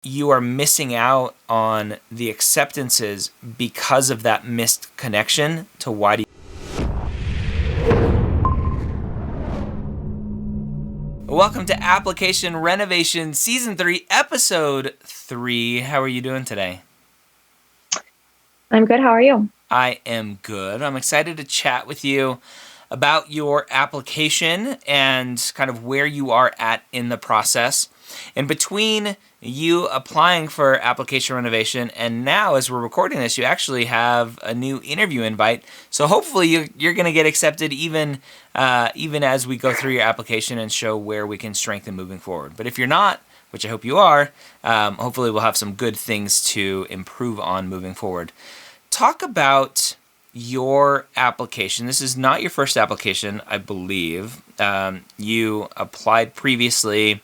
you are missing out on the acceptances because of that missed connection to why do you... Welcome to Application Renovation Season 3, Episode 3. How are you doing today? I'm good. How are you? I am good. I'm excited to chat with you about your application and kind of where you are at in the process. And between you applying for application renovation and now, as we're recording this, you actually have a new interview invite. So hopefully you're going to get accepted even as we go through your application and show where we can strengthen moving forward. But if you're not, which I hope you are, hopefully we'll have some good things to improve on moving forward. Talk about your application. This is not your first application, I believe. You applied previously,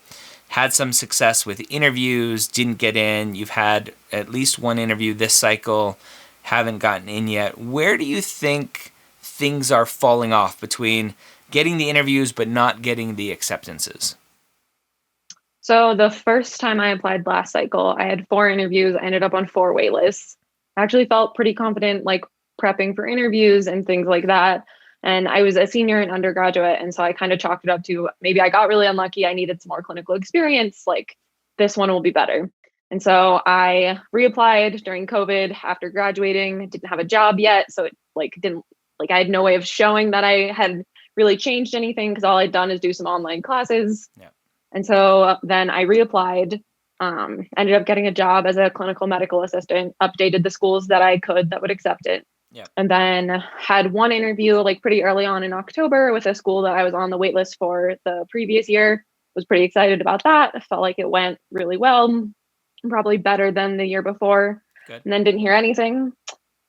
had some success with interviews, didn't get in. You've had at least one interview this cycle, haven't gotten in yet. Where do you think things are falling off between getting the interviews but not getting the acceptances? So the first time I applied last cycle, I had 4 interviews. I ended up on 4 waitlists. I actually felt pretty confident, like prepping for interviews and things like that. And I was a senior and undergraduate. And so I kind of chalked it up to maybe I got really unlucky. I needed some more clinical experience. Like this one will be better. And so I reapplied during COVID after graduating. Didn't have a job yet. So it I had no way of showing that I had really changed anything because all I'd done is do some online classes. Yeah. And so then I reapplied, ended up getting a job as a clinical medical assistant, updated the schools that I could that would accept it. Yeah. And then had one interview like pretty early on in October with a school that I was on the wait list for the previous year. Was pretty excited about that. I felt like it went really well, probably better than the year before. Good. And then didn't hear anything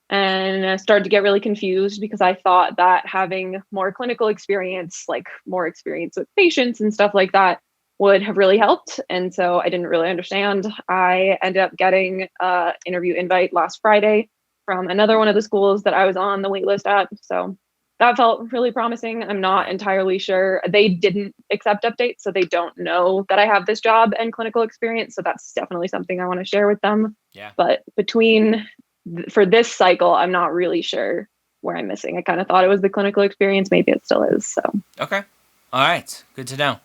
and I started to get really confused because I thought that having more clinical experience, like more experience with patients and stuff like that, would have really helped. And so I didn't really understand. I ended up getting an interview invite last Friday from another one of the schools that I was on the wait list at. So that felt really promising. I'm not entirely sure. They didn't accept updates, so they don't know that I have this job and clinical experience. So that's definitely something I want to share with them. Yeah. But for this cycle, I'm not really sure where I'm missing. I kind of thought it was the clinical experience. Maybe it still is. So. Okay. All right. Good to know.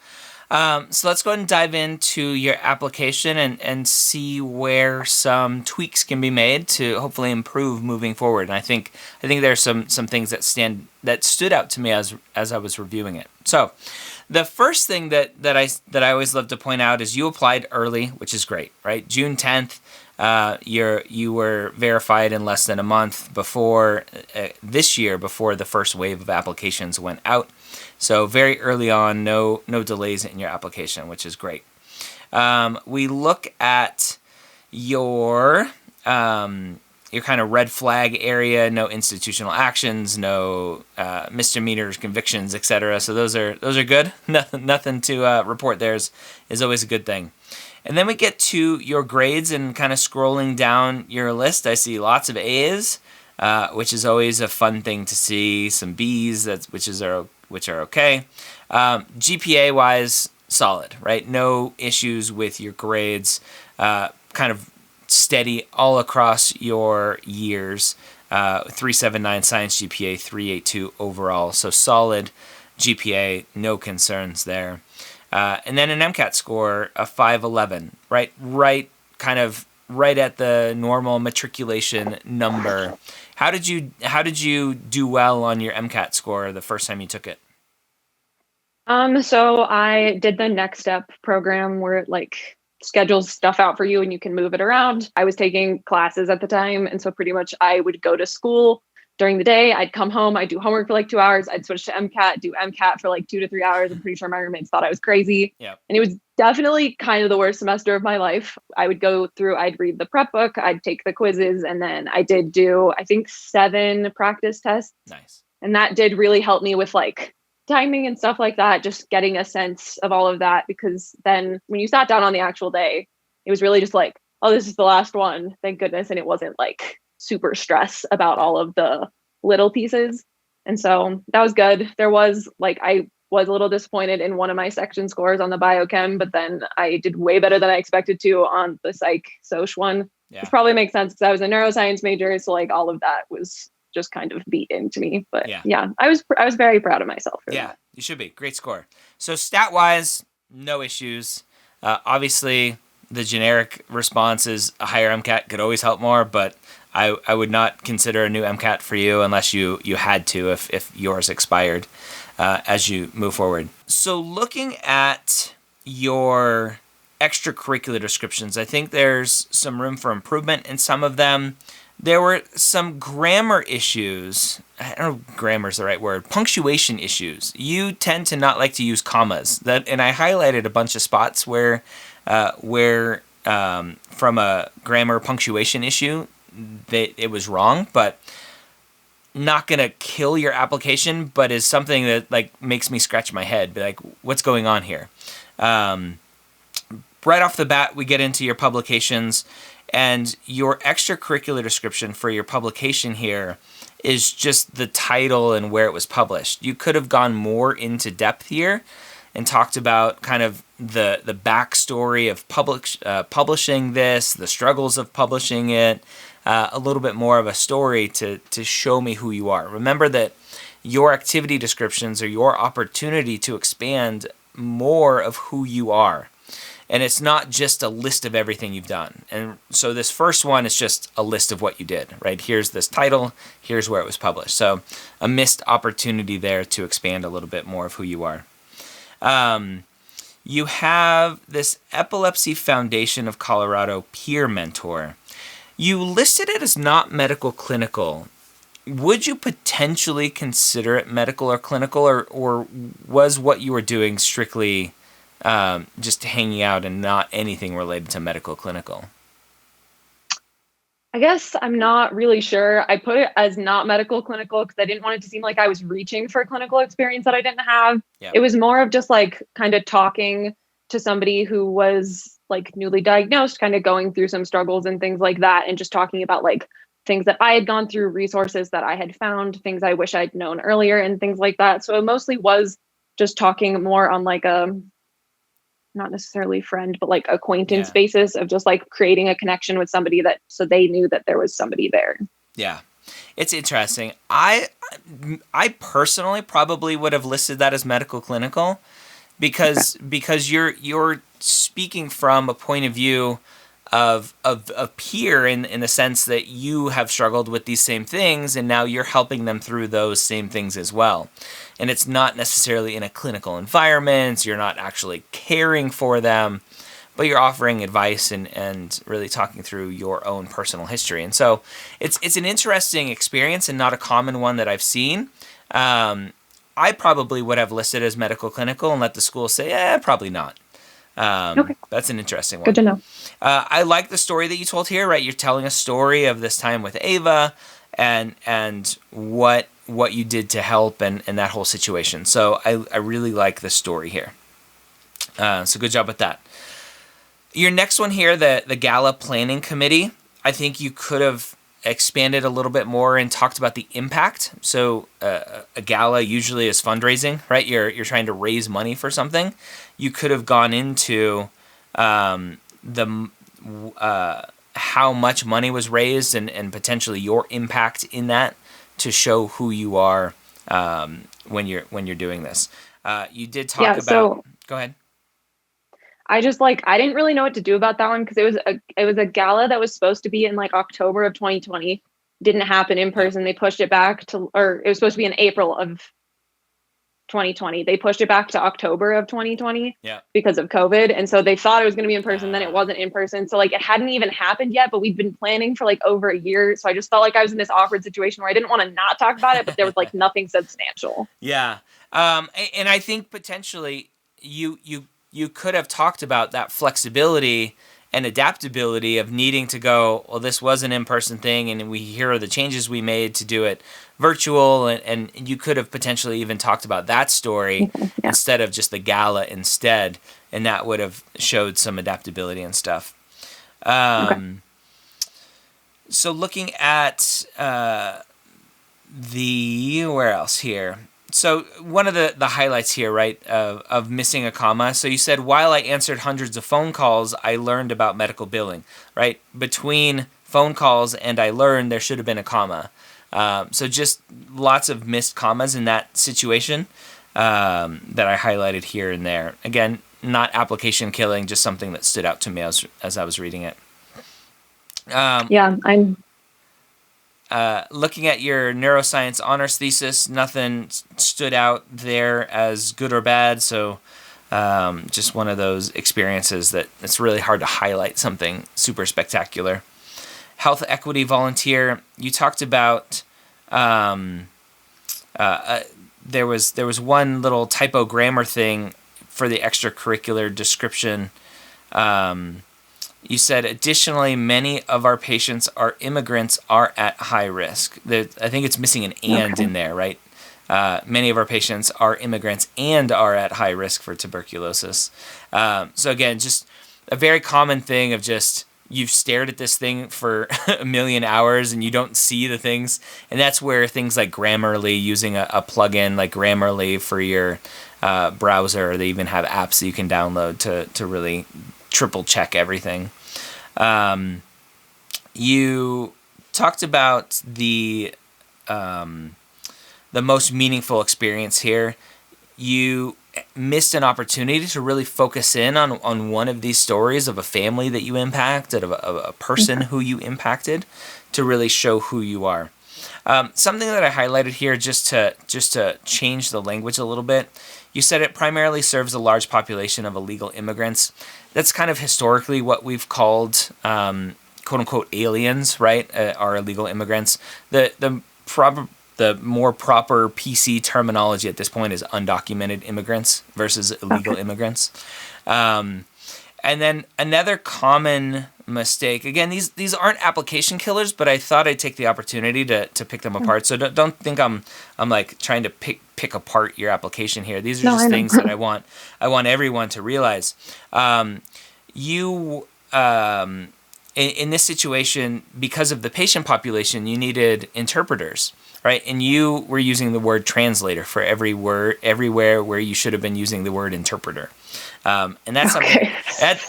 So let's go ahead and dive into your application and see where some tweaks can be made to hopefully improve moving forward. And I think there's some things that stood out to me as I was reviewing it. So the first thing that I always love to point out is you applied early, which is great, right? June 10th. You were verified in less than a month before this year, before the first wave of applications went out. So very early on, no delays in your application, which is great. We look at your kind of red flag area, no institutional actions, no misdemeanors, convictions, etc. So those are good. Nothing to report there is always a good thing. And then we get to your grades and kind of scrolling down your list. I see lots of A's, which is always a fun thing to see. Some B's, which are okay. GPA wise, solid, right? No issues with your grades. Kind of steady all across your years. 379 science GPA, 382 overall. So solid GPA, no concerns there. And then an Mcat score of 511, right at the normal matriculation number. How did you do well on your Mcat score the first time you took it? So I did the Next Step program where it like schedules stuff out for you and you can move it around. I was taking classes at the time, and so pretty much I would go to school during the day. I'd come home, I'd do homework for like 2 hours. I'd switch to Mcat, do Mcat for like 2 to 3 hours. I'm pretty sure my roommates thought I was crazy. Yeah. And it was definitely kind of the worst semester of my life. I'd read the prep book, I'd take the quizzes, and then I did do, I think, 7 practice tests. Nice. And that did really help me with like timing and stuff like that, just getting a sense of all of that. Because then when you sat down on the actual day, it was really just like, oh, this is the last one. Thank goodness. And it wasn't like super stress about all of the little pieces. And so that was good. There was like, I was a little disappointed in one of my section scores on the biochem, but then I did way better than I expected to on the psych soc one, Yeah. which probably makes sense because I was a neuroscience major. So like all of that was just kind of beat into me. But yeah, I was very proud of myself for that. You should be. Great score. So stat wise, no issues. Obviously, the generic response is a higher MCAT could always help more, but I would not consider a new MCAT for you unless you had to if yours expired as you move forward. So looking at your extracurricular descriptions, I think there's some room for improvement in some of them. There were some grammar issues. I don't know if grammar is the right word. Punctuation issues. You tend to not like to use commas. And I highlighted a bunch of spots where from a grammar punctuation issue, it was wrong, but not gonna kill your application, but is something that like makes me scratch my head. Be like, what's going on here? Right off the bat, we get into your publications. And your extracurricular description for your publication here is just the title and where it was published. You could have gone more into depth here and talked about kind of the backstory of publishing this, the struggles of publishing it, a little bit more of a story to show me who you are. Remember that your activity descriptions are your opportunity to expand more of who you are. And it's not just a list of everything you've done. And so this first one is just a list of what you did, right? Here's this title, here's where it was published. So a missed opportunity there to expand a little bit more of who you are. You have this Epilepsy Foundation of Colorado peer mentor. You listed it as not medical clinical. Would you potentially consider it medical or clinical, or was what you were doing strictly just hanging out and not anything related to medical clinical? I guess I'm not really sure. I put it as not medical clinical because I didn't want it to seem like I was reaching for clinical experience that I didn't have. Yep. It was more of just like kind of talking to somebody who was like newly diagnosed, kind of going through some struggles and things like that, and just talking about like things that I had gone through, resources that I had found, things I wish I'd known earlier, and things like that. So it mostly was just talking more on like a not necessarily friend, but like acquaintance basis of just like creating a connection with somebody that so they knew that there was somebody there. Yeah. It's interesting. I personally probably would have listed that as medical clinical because you're speaking from a point of view of a peer in the sense that you have struggled with these same things and now you're helping them through those same things as well. And it's not necessarily in a clinical environment, you're not actually caring for them, but you're offering advice and really talking through your own personal history. And so it's an interesting experience and not a common one that I've seen. I probably would have listed as medical clinical and let the school say, probably not. Okay. That's an interesting one. Good to know. I like the story that you told here, right? You're telling a story of this time with Ava and what you did to help and that whole situation. So I really like the story here. So good job with that. Your next one here, the Gala Planning Committee, I think you could have expanded a little bit more and talked about the impact. So a gala usually is fundraising, right? You're trying to raise money for something. You could have gone into how much money was raised and potentially your impact in that to show who you are when you're doing this. You did talk about. So go ahead. I just I didn't really know what to do about that one because it was a gala that was supposed to be in like October of 2020. Didn't happen in person. They pushed it back or it was supposed to be in April of 2020. They pushed it back to October of 2020 because of COVID. And so they thought it was going to be in person. Then it wasn't in person. So it hadn't even happened yet, but we'd been planning for over a year. So I just felt like I was in this awkward situation where I didn't want to not talk about it, but there was nothing substantial. Yeah. And I think potentially you could have talked about that flexibility and adaptability of needing to go, well, this was an in-person thing, and here are the changes we made to do it virtual, and you could have potentially even talked about that story instead of just the gala instead, and that would have showed some adaptability and stuff. So looking at where else here? So one of the highlights here, right, of missing a comma. So you said, while I answered hundreds of phone calls, I learned about medical billing, right? Between phone calls and I learned, there should have been a comma. So just lots of missed commas in that situation that I highlighted here and there. Again, not application killing, just something that stood out to me as I was reading it. Yeah, I'm looking at your neuroscience honors thesis, nothing stood out there as good or bad. So just one of those experiences that it's really hard to highlight something super spectacular. Health equity volunteer, you talked about there was one little typo grammar thing for the extracurricular description. You said, additionally, many of our patients are immigrants are at high risk. I think it's missing an and in there, right? Many of our patients are immigrants and are at high risk for tuberculosis. So again, just a very common thing of just you've stared at this thing for a million hours and you don't see the things. And that's where things like Grammarly, using a plugin like Grammarly for your browser, or they even have apps that you can download to really triple check everything. You talked about the most meaningful experience here. You missed an opportunity to really focus in on one of these stories of a family that you impacted, of a person who you impacted, to really show who you are. Something that I highlighted here just to change the language a little bit. You said it primarily serves a large population of illegal immigrants. That's kind of historically what we've called quote-unquote aliens, right, are illegal immigrants. The more proper PC terminology at this point is undocumented immigrants versus illegal immigrants. And then another common mistake, again, these aren't application killers, but I thought I'd take the opportunity to pick them apart. So don't think I'm like trying to pick apart your application here. These are just things that I want everyone to realize. In this situation, because of the patient population, you needed interpreters, right? And you were using the word translator for every word, everywhere where you should have been using the word interpreter. And that's something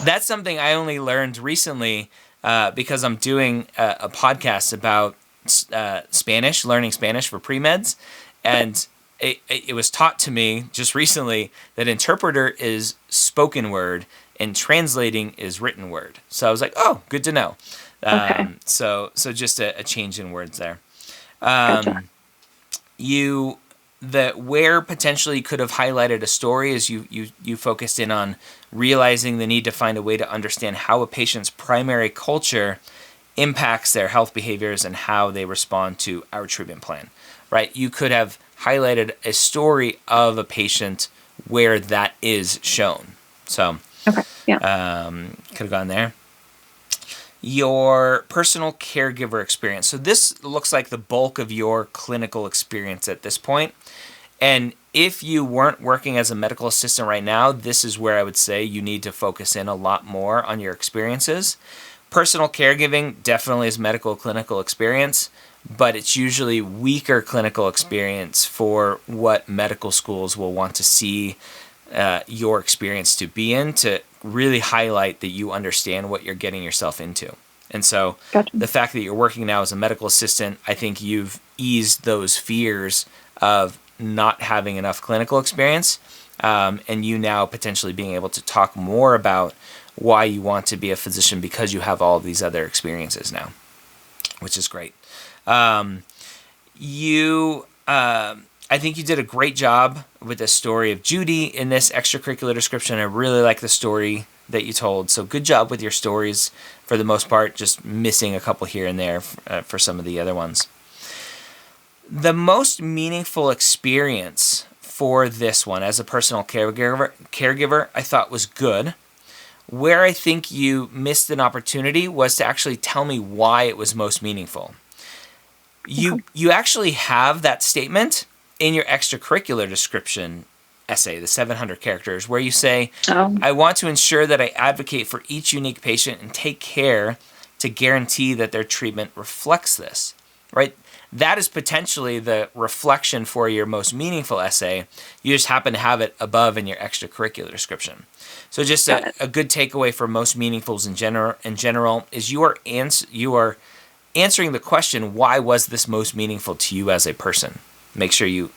that's something I only learned recently because I'm doing a podcast about Spanish, learning Spanish for pre-meds, and it was taught to me just recently that interpreter is spoken word and translating is written word. So I was like, oh, good to know. So just a change in words there. Gotcha. Where potentially you could have highlighted a story is you focused in on realizing the need to find a way to understand how a patient's primary culture impacts their health behaviors and how they respond to our treatment plan, right? You could have highlighted a story of a patient where that is shown. So could have gone there. Your personal caregiver experience. So this looks like the bulk of your clinical experience at this point. And if you weren't working as a medical assistant right now, this is where I would say you need to focus in a lot more on your experiences. Personal caregiving definitely is medical clinical experience, but it's usually weaker clinical experience for what medical schools will want to see your experience to be in, to really highlight that you understand what you're getting yourself into. And so the fact that you're working now as a medical assistant, I think you've eased those fears of not having enough clinical experience, and you now potentially being able to talk more about why you want to be a physician because you have all of these other experiences now, which is great. I think you did a great job with the story of Judy in this extracurricular description. I really like the story that you told. So good job with your stories for the most part, just missing a couple here and there for some of the other ones. The most meaningful experience for this one as a personal caregiver, I thought was good. Where I think you missed an opportunity was to actually tell me why it was most meaningful. You actually have that statement in your extracurricular description essay, the 700 characters, where you say, I want to ensure that I advocate for each unique patient and take care to guarantee that their treatment reflects this, right? that is potentially the reflection for your most meaningful essay. You just happen to have it above in your extracurricular description. So just a good takeaway for most meaningfuls in general is you are answering the question, why was this most meaningful to you as a person? Make sure you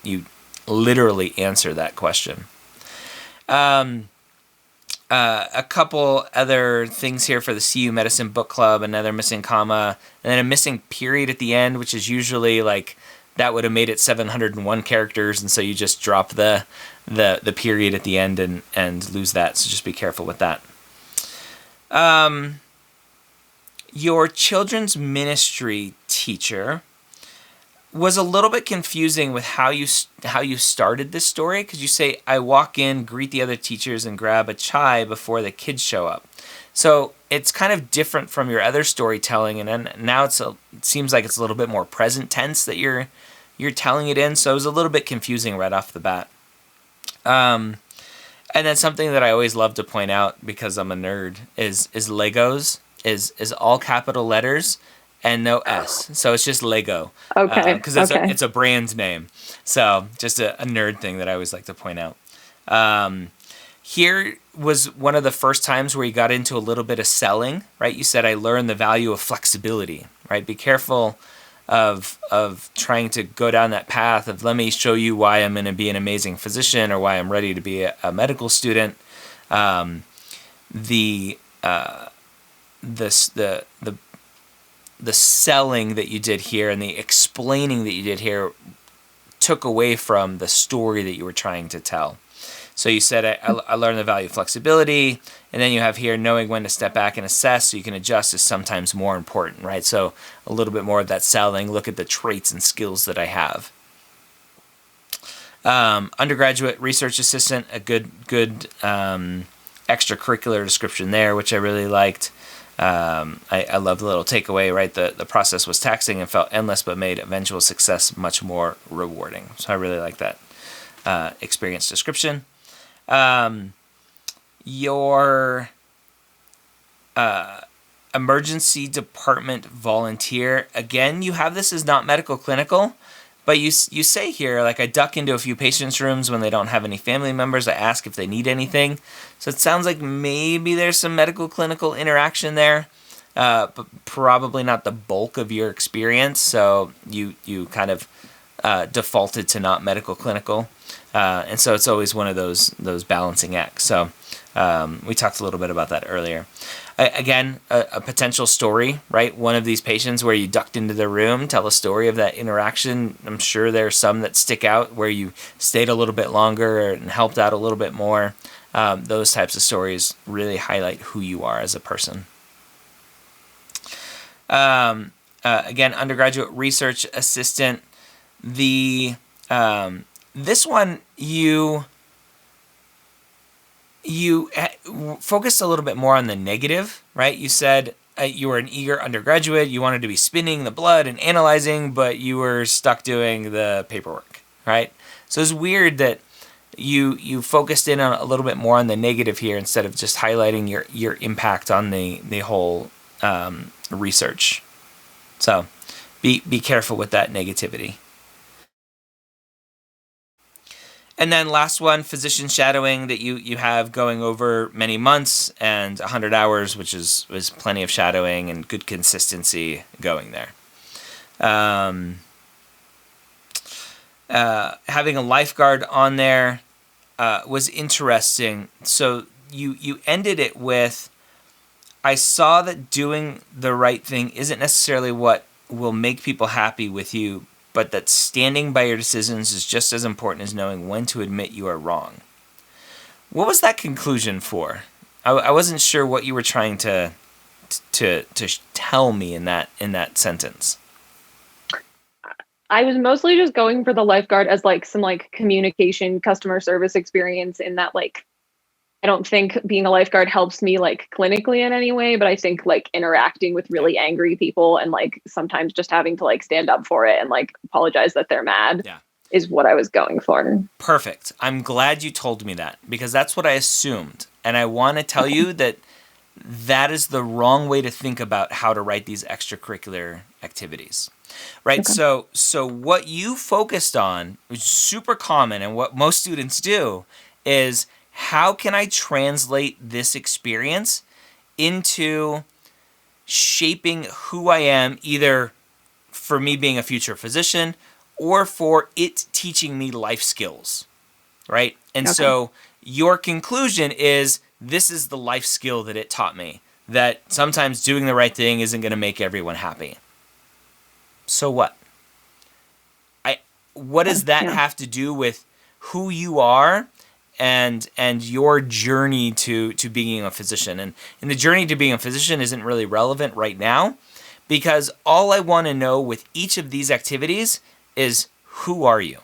literally answer that question. A couple other things here for the CU Medicine Book Club, another missing comma, and then a missing period at the end, which is usually like, that would have made it 701 characters, and so you just drop the period at the end and lose that, so just be careful with that. Your children's ministry teacher was a little bit confusing with how you started this story, because you say, I walk in, greet the other teachers, and grab a chai before the kids show up. So it's kind of different from your other storytelling, and then now it seems like it's a little bit more present tense that you're telling it in, so it was a little bit confusing right off the bat. And then something that I always love to point out, because I'm a nerd, is Legos is all capital letters and no S. So it's just Lego. Okay. Because it's a brand name. So just a nerd thing that I always like to point out. Here was one of the first times where you got into a little bit of selling, right? You said, I learned the value of flexibility, right? Be careful of trying to go down that path of, let me show you why I'm going to be an amazing physician or why I'm ready to be a medical student. The selling that you did here and the explaining that you did here took away from the story that you were trying to tell. So you said, I learned the value of flexibility, and then you have here, knowing when to step back and assess so you can adjust is sometimes more important, right? So a little bit more of that selling, look at the traits and skills that I have. Undergraduate research assistant, a good extracurricular description there, which I really liked. I love the little takeaway, right? The process was taxing and felt endless, but made eventual success much more rewarding. So I really like that experience description. Your emergency department volunteer, again, you have this as not medical clinical, but you say here, like, I duck into a few patients' rooms when they don't have any family members. I ask if they need anything. So it sounds like maybe there's some medical clinical interaction there, but probably not the bulk of your experience. So you kind of defaulted to not medical clinical. And so it's always one of those balancing acts. So we talked a little bit about that earlier. Again, a potential story, right? One of these patients where you ducked into the room, tell a story of that interaction. I'm sure there are some that stick out where you stayed a little bit longer and helped out a little bit more. Those types of stories really highlight who you are as a person. Again, undergraduate research assistant. This one, you focused a little bit more on the negative, right? You said you were an eager undergraduate, you wanted to be spinning the blood and analyzing, but you were stuck doing the paperwork, right? So it's weird that you focused in on a little bit more on the negative here instead of just highlighting your impact on the whole research. So be careful with that negativity. And then last one, physician shadowing that you have going over many months and 100 hours, which is plenty of shadowing and good consistency going there. Having a lifeguard on there was interesting. So you ended it with, I saw that doing the right thing isn't necessarily what will make people happy with you, but that standing by your decisions is just as important as knowing when to admit you are wrong. What was that conclusion for? I wasn't sure what you were trying to tell me in that sentence. I was mostly just going for the lifeguard as like some like communication, customer service experience in that, like, I don't think being a lifeguard helps me like clinically in any way, but I think like interacting with really angry people and like sometimes just having to like stand up for it and like apologize that they're mad is what I was going for. Perfect. I'm glad you told me that, because that's what I assumed. And I want to tell you that that is the wrong way to think about how to write these extracurricular activities. Right? Okay. So what you focused on, which is super common and what most students do, is how can I translate this experience into shaping who I am, either for me being a future physician or for it teaching me life skills, right? And Okay. so your conclusion is this is the life skill that it taught me, that sometimes doing the right thing isn't going to make everyone happy. So what? What does that have to do with who you are and your journey to being a physician? And the journey to being a physician isn't really relevant right now, because all I want to know with each of these activities is who are you?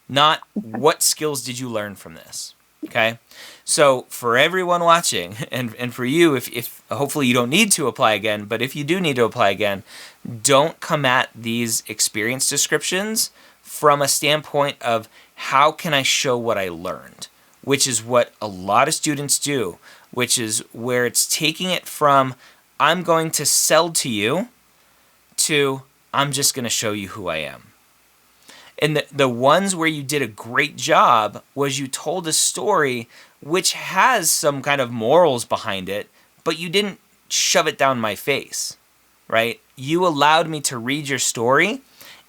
Not what skills did you learn from this? Okay? So for everyone watching, and for you, if hopefully you don't need to apply again, but if you do need to apply again, don't come at these experience descriptions from a standpoint of how can I show what I learned, which is what a lot of students do, which is where it's taking it from I'm going to sell to you to I'm just going to show you who I am. And the ones where you did a great job was you told a story which has some kind of morals behind it, but you didn't shove it down my face, right? You allowed me to read your story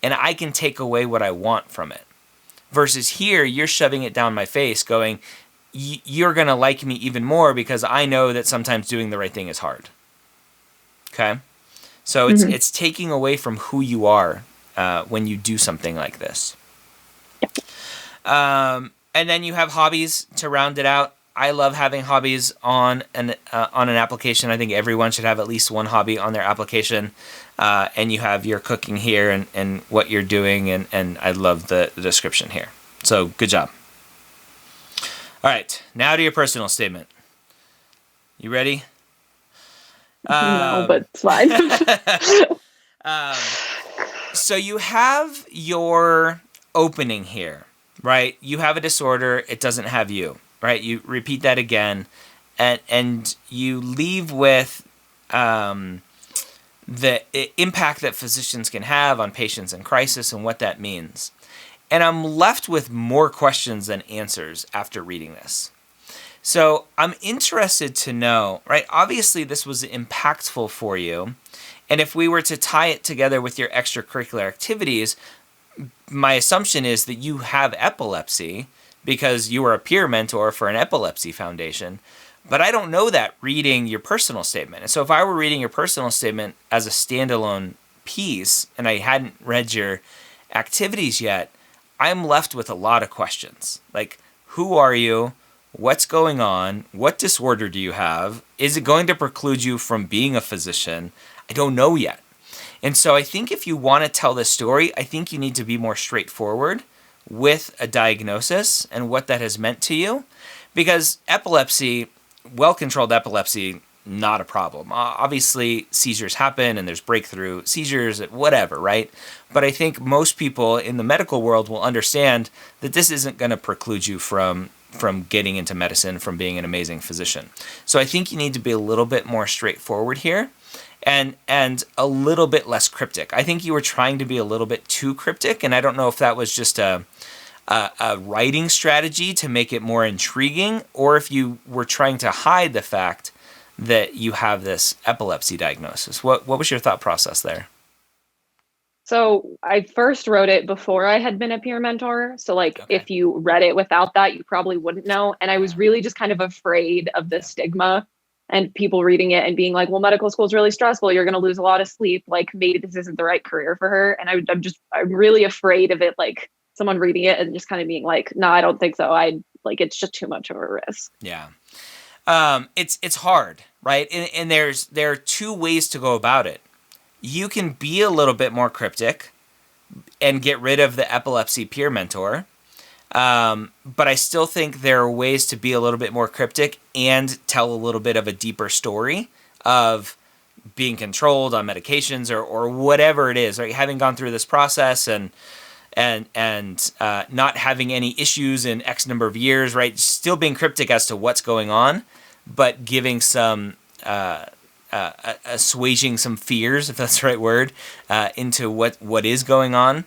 and I can take away what I want from it. Versus here, you're shoving it down my face going, you're going to like me even more because I know that sometimes doing the right thing is hard. Okay? So it's taking away from who you are when you do something like this. And then you have hobbies to round it out. I love having hobbies on an application. I think everyone should have at least one hobby on their application. And you have your cooking here and what you're doing, and I love the description here. So good job. All right, now to your personal statement. You ready? No, but it's fine. So you have your opening here, right? You have a disorder. It doesn't have you, right? You repeat that again, and you leave with the impact that physicians can have on patients in crisis and what that means. And I'm left with more questions than answers after reading this. So I'm interested to know, right? Obviously, this was impactful for you. And if we were to tie it together with your extracurricular activities, my assumption is that you have epilepsy because you were a peer mentor for an epilepsy foundation. But I don't know that reading your personal statement. And so if I were reading your personal statement as a standalone piece and I hadn't read your activities yet, I'm left with a lot of questions. Like, who are you? What's going on? What disorder do you have? Is it going to preclude you from being a physician? I don't know yet. And so I think if you want to tell this story, I think you need to be more straightforward with a diagnosis and what that has meant to you. Because epilepsy, well-controlled epilepsy, not a problem. Obviously, seizures happen and there's breakthrough seizures, whatever, right? But I think most people in the medical world will understand that this isn't going to preclude you from getting into medicine, from being an amazing physician. So I think you need to be a little bit more straightforward here and a little bit less cryptic. I think you were trying to be a little bit too cryptic, and I don't know if that was just a writing strategy to make it more intriguing, or if you were trying to hide the fact that you have this epilepsy diagnosis. What was your thought process there? So I first wrote it before I had been a peer mentor. So like if you read it without that, you probably wouldn't know. And I was really just kind of afraid of the stigma and people reading it and being like, well, medical school is really stressful. You're going to lose a lot of sleep. Like maybe this isn't the right career for her. And I'm really afraid of it. Like someone reading it and just kind of being like, no, I don't think so. It's just too much of a risk. Yeah. It's hard, right? And there are two ways to go about it. You can be a little bit more cryptic and get rid of the epilepsy peer mentor. But I still think there are ways to be a little bit more cryptic and tell a little bit of a deeper story of being controlled on medications or whatever it is, right? Having gone through this process and not having any issues in X number of years, right? Still being cryptic as to what's going on, but giving some assuaging some fears, if that's the right word, into what is going on.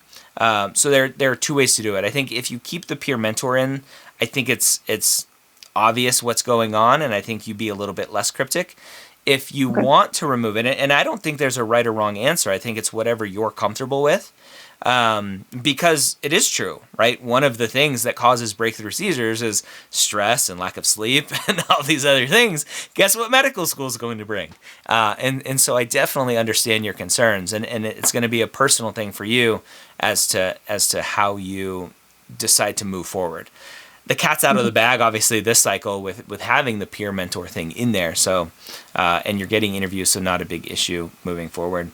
So there are two ways to do it. I think if you keep the peer mentor in, I think it's obvious what's going on, and I think you'd be a little bit less cryptic. If you want to remove it, and I don't think there's a right or wrong answer, I think it's whatever you're comfortable with. Because it is true, right? One of the things that causes breakthrough seizures is stress and lack of sleep and all these other things. Guess what medical school is going to bring? And so I definitely understand your concerns, and it's going to be a personal thing for you as to how you decide to move forward. The cat's out of the bag, obviously, this cycle with having the peer mentor thing in there. So, and you're getting interviews, so not a big issue moving forward.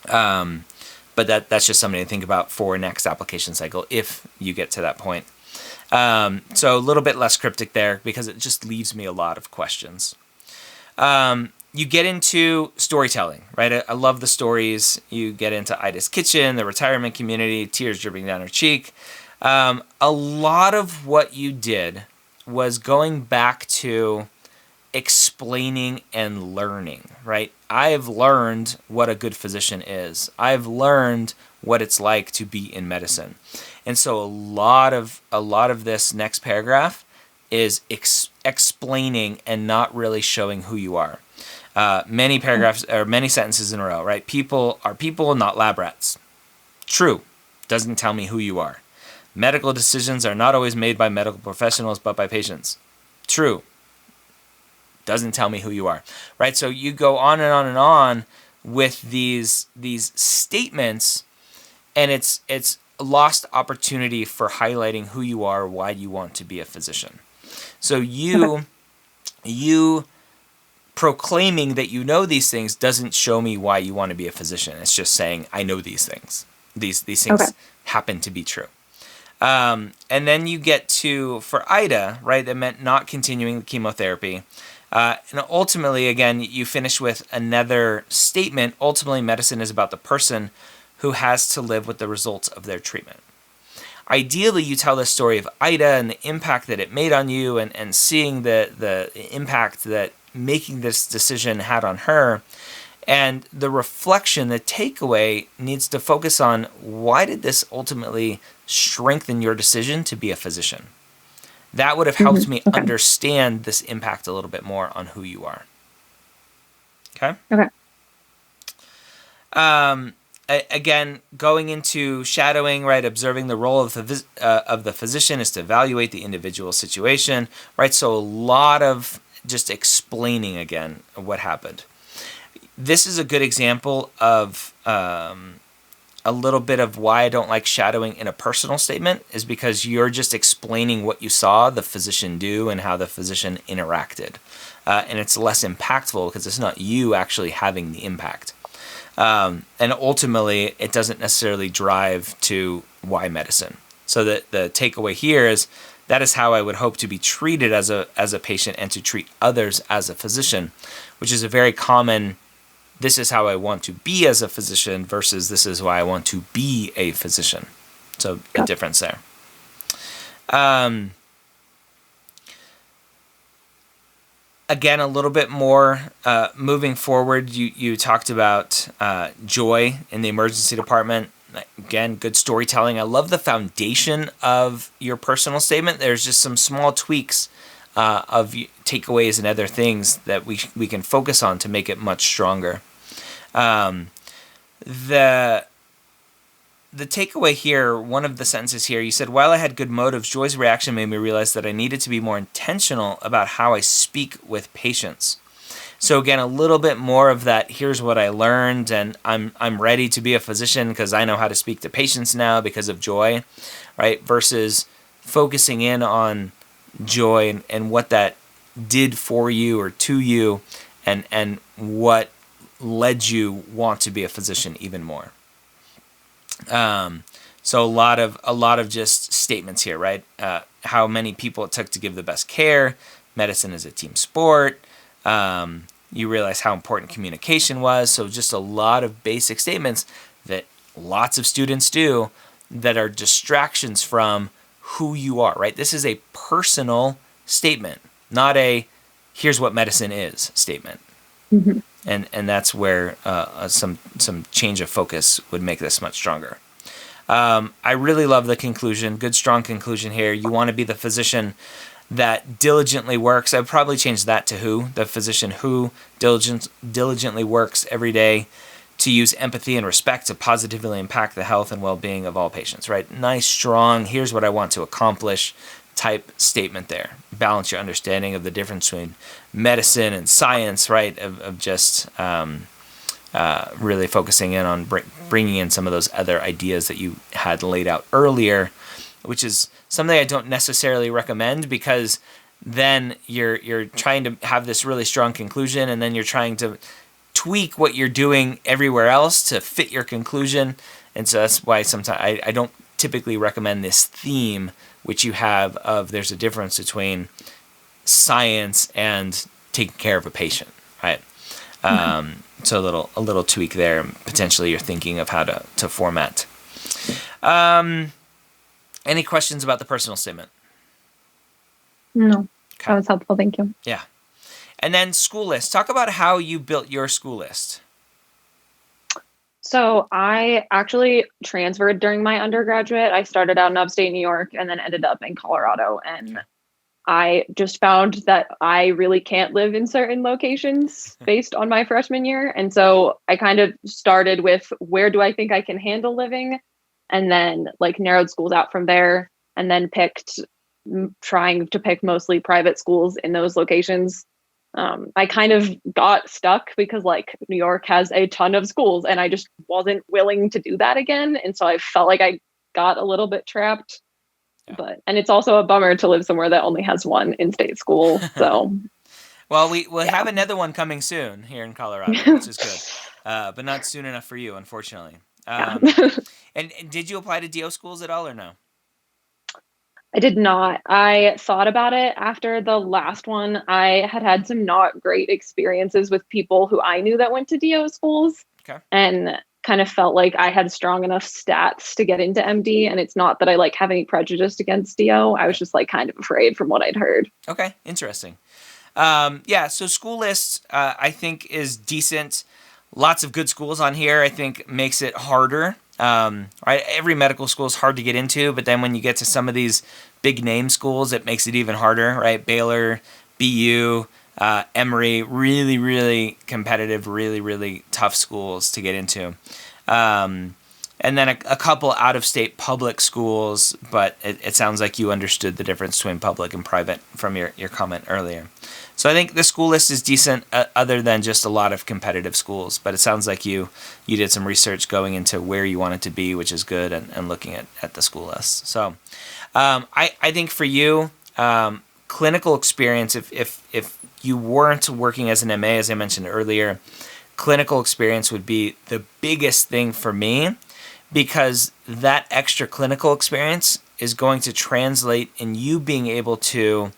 But that's just something to think about for next application cycle if you get to that point. So a little bit less cryptic there because it just leaves me a lot of questions. You get into storytelling, right? I love the stories. You get into Ida's kitchen, the retirement community, tears dripping down her cheek. A lot of what you did was going back to explaining and learning, right? I've learned what a good physician is. I've learned what it's like to be in medicine. And so a lot of this next paragraph is explaining and not really showing who you are. Many paragraphs or many sentences in a row, right? People are people, not lab rats. True. Doesn't tell me who you are. Medical decisions are not always made by medical professionals, but by patients. True. Doesn't tell me who you are, right? So you go on and on and on with these statements, and it's a lost opportunity for highlighting who you are, why you want to be a physician. So you proclaiming that you know these things doesn't show me why you want to be a physician. It's just saying I know these things. These things happen to be true. And then you get to, for Ida, right, that meant not continuing the chemotherapy. And ultimately, again, you finish with another statement. Ultimately, medicine is about the person who has to live with the results of their treatment. Ideally, you tell the story of Ida and the impact that it made on you and seeing the impact that making this decision had on her. And the reflection, the takeaway, needs to focus on why did this ultimately strengthen your decision to be a physician? That would have helped me understand this impact a little bit more on who you are. Okay? Okay. Again, going into shadowing, right, observing the role of the physician is to evaluate the individual situation, right? So a lot of just explaining, again, what happened. This is a good example of a little bit of why I don't like shadowing in a personal statement is because you're just explaining what you saw the physician do and how the physician interacted. And it's less impactful because it's not you actually having the impact. And ultimately, it doesn't necessarily drive to why medicine. So the takeaway here is that is how I would hope to be treated as a patient and to treat others as a physician, which is a very common this is how I want to be as a physician versus this is why I want to be a physician. So a difference there. Again, a little bit more moving forward. You talked about joy in the emergency department. Again, good storytelling. I love the foundation of your personal statement. There's just some small tweaks of takeaways and other things that we can focus on to make it much stronger. The takeaway here, one of the sentences here, you said, while I had good motives, Joy's reaction made me realize that I needed to be more intentional about how I speak with patients. So again, a little bit more of that, here's what I learned, and I'm ready to be a physician because I know how to speak to patients now because of Joy, right? Versus focusing in on Joy and what that did for you or to you and what led you want to be a physician even more. So a lot of just statements here, right? How many people it took to give the best care. Medicine is a team sport. You realize how important communication was. So just a lot of basic statements that lots of students do that are distractions from who you are, right? This is a personal statement, not a here's what medicine is statement. Mm-hmm. And that's where some change of focus would make this much stronger. I really love the conclusion. Good, strong conclusion here. You want to be the physician that diligently works. I'd probably change that to who. The physician who diligently works every day to use empathy and respect to positively impact the health and well-being of all patients, right? Nice, strong, here's what I want to accomplish type statement there. Balance your understanding of the difference between medicine and science, right? Of just really focusing in on bringing in some of those other ideas that you had laid out earlier, which is something I don't necessarily recommend, because then you're trying to have this really strong conclusion, and then you're trying to tweak what you're doing everywhere else to fit your conclusion. And so that's why sometimes I don't typically recommend this theme, which you have of there's a difference between science and taking care of a patient, right? So a little tweak there. Potentially you're thinking of how to format. Any questions about the personal statement? No, Okay. that was helpful. Thank you. Yeah. And then school list. Talk about how you built your school list. So I actually transferred during my undergraduate. I started out in upstate New York and then ended up in Colorado. And I just found that I really can't live in certain locations based on my freshman year. And so I kind of started with, where do I think I can handle living? And then like narrowed schools out from there, and then trying to pick mostly private schools in those locations. I kind of got stuck because like New York has a ton of schools and I just wasn't willing to do that again. And so I felt like I got a little bit trapped. Yeah. And it's also a bummer to live somewhere that only has one in-state school. So well, we'll have another one coming soon here in Colorado, which is good. But not soon enough for you, unfortunately. And did you apply to DO schools at all or no? I did not. I thought about it after the last one. I had some not great experiences with people who I knew that went to DO schools. Okay. And kind of felt like I had strong enough stats to get into MD. And it's not that I like have any prejudice against DO. I was just like kind of afraid from what I'd heard. Okay, interesting. So school list, I think, is decent. Lots of good schools on here, I think, makes it harder. Right? Every medical school is hard to get into, but then when you get to some of these big name schools, it makes it even harder, right? Baylor, BU, Emory, really, really competitive, really, really tough schools to get into. And then a couple out-of-state public schools, but it sounds like you understood the difference between public and private from your comment earlier. So I think the school list is decent, other than just a lot of competitive schools. But it sounds like you did some research going into where you want it to be, which is good, and looking at the school list. So I think for you, clinical experience, if you weren't working as an MA, as I mentioned earlier, clinical experience would be the biggest thing for me, because that extra clinical experience is going to translate in you being able to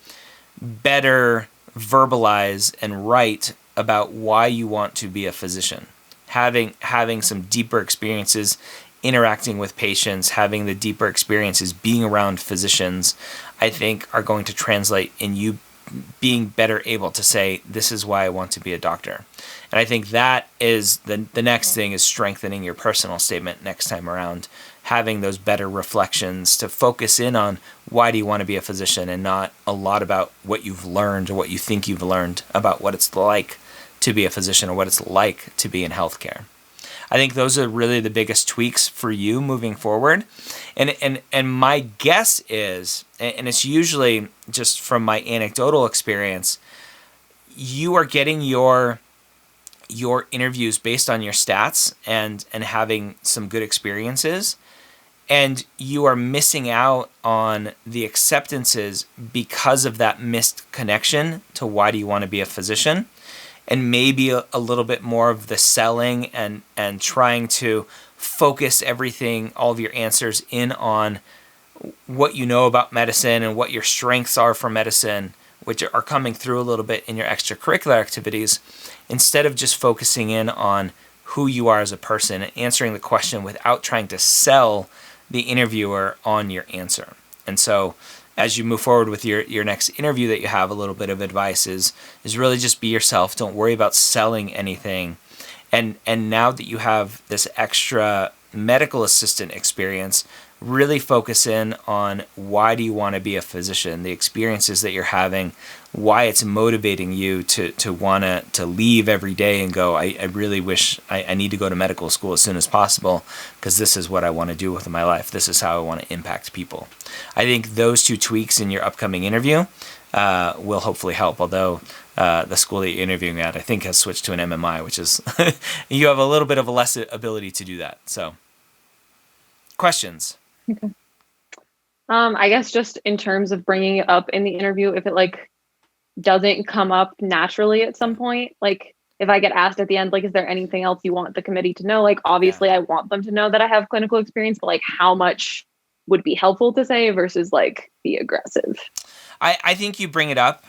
better verbalize and write about why you want to be a physician. Having some deeper experiences interacting with patients, having the deeper experiences being around physicians, I think are going to translate in you being better able to say, this is why I want to be a doctor. And I think that is the next thing, is strengthening your personal statement next time around, having those better reflections to focus in on why do you want to be a physician, and not a lot about what you've learned or what you think you've learned about what it's like to be a physician or what it's like to be in healthcare. I think those are really the biggest tweaks for you moving forward. And my guess is, and it's usually just from my anecdotal experience, you are getting your interviews based on your stats and having some good experiences, and you are missing out on the acceptances because of that missed connection to why do you want to be a physician, and maybe a little bit more of the selling and trying to focus everything, all of your answers in on what you know about medicine and what your strengths are for medicine, which are coming through a little bit in your extracurricular activities, instead of just focusing in on who you are as a person and answering the question without trying to sell the interviewer on your answer. And so as you move forward with your next interview that you have, a little bit of advice is really just be yourself. Don't worry about selling anything. And now that you have this extra medical assistant experience, really focus in on why do you want to be a physician, the experiences that you're having, why it's motivating you to want to leave every day and go, I really wish I need to go to medical school as soon as possible because this is what I want to do with my life. This is how I want to impact people. I think those two tweaks in your upcoming interview will hopefully help, although the school that you're interviewing at, I think, has switched to an MMI, which is you have a little bit of a less ability to do that. So, questions? Okay. I guess just in terms of bringing it up in the interview, if it like doesn't come up naturally at some point, like if I get asked at the end, like, is there anything else you want the committee to know? Like, obviously, I want them to know that I have clinical experience, but like, how much would be helpful to say versus like be aggressive? I think you bring it up.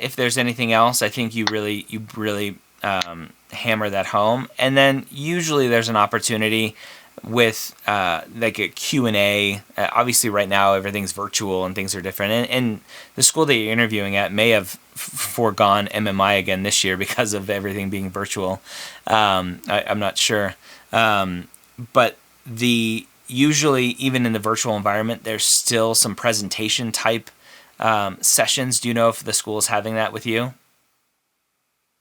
If there's anything else, I think you really hammer that home. And then usually there's an opportunity with like a Q&A. Obviously right now everything's virtual and things are different. And the school that you're interviewing at may have foregone MMI again this year because of everything being virtual. I'm not sure. But usually even in the virtual environment, there's still some presentation type sessions. Do you know if the school is having that with you?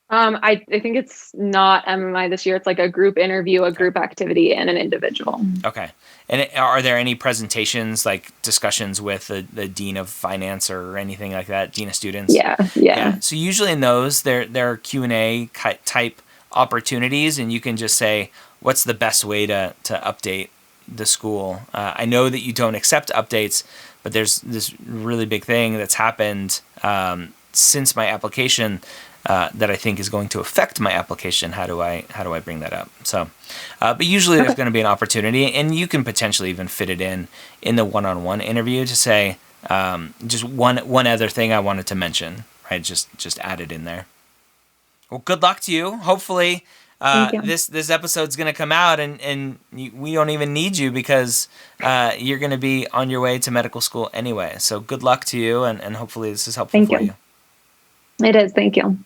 I think it's not MMI this year. It's like a group interview, a group activity, and an individual. Okay. And are there any presentations, like discussions with the dean of finance or anything like that, dean of students? Yeah. So usually in those, there are Q&A type opportunities, and you can just say, what's the best way to update the school? I know that you don't accept updates, but there's this really big thing that's happened since my application that I think is going to affect my application. How do I bring that up? So, but usually there's going to be an opportunity, and you can potentially even fit it in the one-on-one interview to say just one other thing I wanted to mention, right? Just add it in there. Well, good luck to you. Hopefully, this episode's going to come out, and we don't even need you because you're going to be on your way to medical school anyway. So good luck to you, and hopefully this is helpful for you. It is. Thank you.